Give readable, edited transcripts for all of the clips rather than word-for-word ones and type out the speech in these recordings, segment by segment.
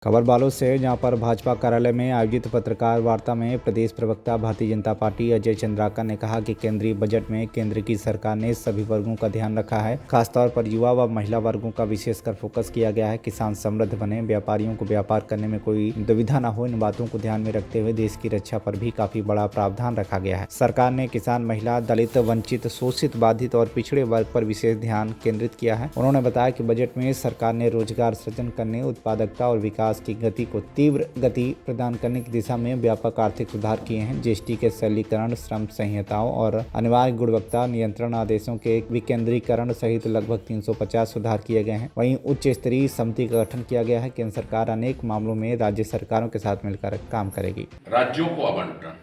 खबर बालोद से है, जहां पर भाजपा कार्यालय में आयोजित पत्रकार वार्ता में प्रदेश प्रवक्ता भारतीय जनता पार्टी अजय चंद्राकर ने कहा कि केंद्रीय बजट में केंद्र की सरकार ने सभी वर्गों का ध्यान रखा है। खासतौर पर युवा व महिला वर्गों का विशेषकर फोकस किया गया है। किसान समृद्ध बने, व्यापारियों को व्यापार करने में कोई दुविधा न हो, इन बातों को ध्यान में रखते हुए देश की रक्षा पर भी काफी बड़ा प्रावधान रखा गया है। सरकार ने किसान, महिला, दलित, वंचित, शोषित, बाधित और पिछड़े वर्ग पर विशेष ध्यान केंद्रित किया है। उन्होंने बताया कि बजट में सरकार ने रोजगार सृजन करने, उत्पादकता और विकास की गति को तीव्र गति प्रदान करने की दिशा में व्यापक आर्थिक सुधार किए हैं। जीएसटी के सरलीकरण, श्रम संहिताओं और अनिवार्य गुणवत्ता नियंत्रण आदेशों के विकेंद्रीकरण सहित लगभग 350 सुधार किए गए हैं। वहीं उच्च स्तरीय समिति का गठन किया गया है। केंद्र सरकार अनेक मामलों में राज्य सरकारों के साथ मिलकर काम करेगी। राज्यों को आवंटन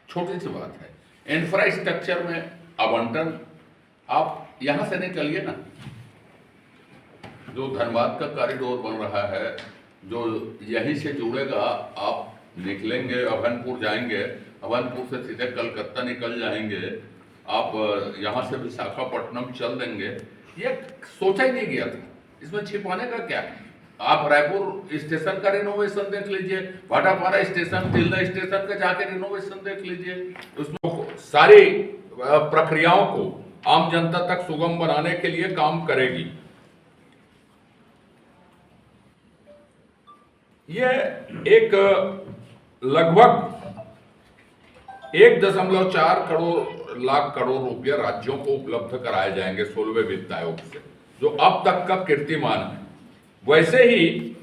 छोटी सी बात है। इंफ्रास्ट्रक्चर में आवंटन आप यहां से निकलिए ना, जो धनबाद का कॉरिडोर बन रहा है, जो यहीं से जुड़ेगा, आप निकलेंगे अभनपुर जाएंगे, अभनपुर से सीधे कलकत्ता निकल जाएंगे, आप यहाँ से विशाखापट्टनम चल देंगे। ये सोचा ही नहीं गया था। इसमें छिपाने का क्या है? आप रायपुर स्टेशन का रिनोवेशन देख लीजिए, भाटापारा स्टेशन, तिल्दा स्टेशन का जाके रिनोवेशन देख लीजिए। उसमें सारी प्रक्रियाओं को आम जनता तक सुगम बनाने के लिए काम करेगी। ये एक लगभग 1.4 लाख करोड़ रुपया राज्यों को उपलब्ध कराए जाएंगे 16वें वित्त आयोग से, जो अब तक का कीर्तिमान है। वैसे ही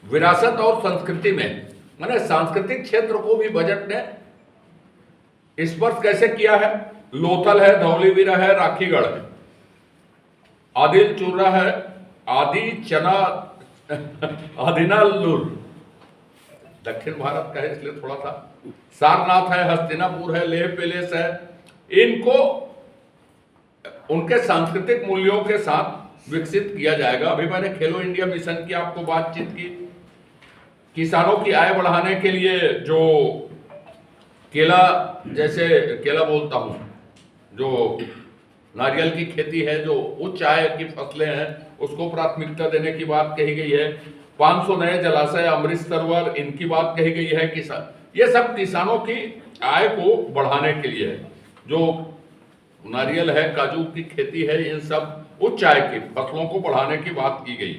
विरासत और संस्कृति में, माने सांस्कृतिक क्षेत्र को भी बजट ने स्पर्श कैसे किया है। लोथल है, धौलीवीरा है, राखीगढ़ है, आदिल चूर्रा है, आदि चना आदिनालुर दक्षिण भारत का है, इसलिए थोड़ा सा सारनाथ है, हस्तिनापुर है, लेह पेलेस है। इनको उनके सांस्कृतिक मूल्यों के साथ विकसित किया जाएगा। अभी मैंने खेलो इंडिया मिशन की आपको बातचीत की। किसानों की आय बढ़ाने के लिए जो केला, जैसे केला बोलता हूं, जो नारियल की खेती है, जो उच्च आय की फसलें हैं, उसको प्राथमिकता देने की बात कही गई है। 500 नए जलाशय, अमृत सरोवर, इनकी बात कही गई है। किसान, ये सब किसानों की आय को बढ़ाने के लिए है। जो नारियल है, काजू की खेती है, इन सब उच्च आय की फसलों को बढ़ाने की बात की गई।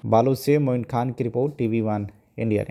बालोद से मोइन खान की रिपोर्ट, TV1 इंडिया ने।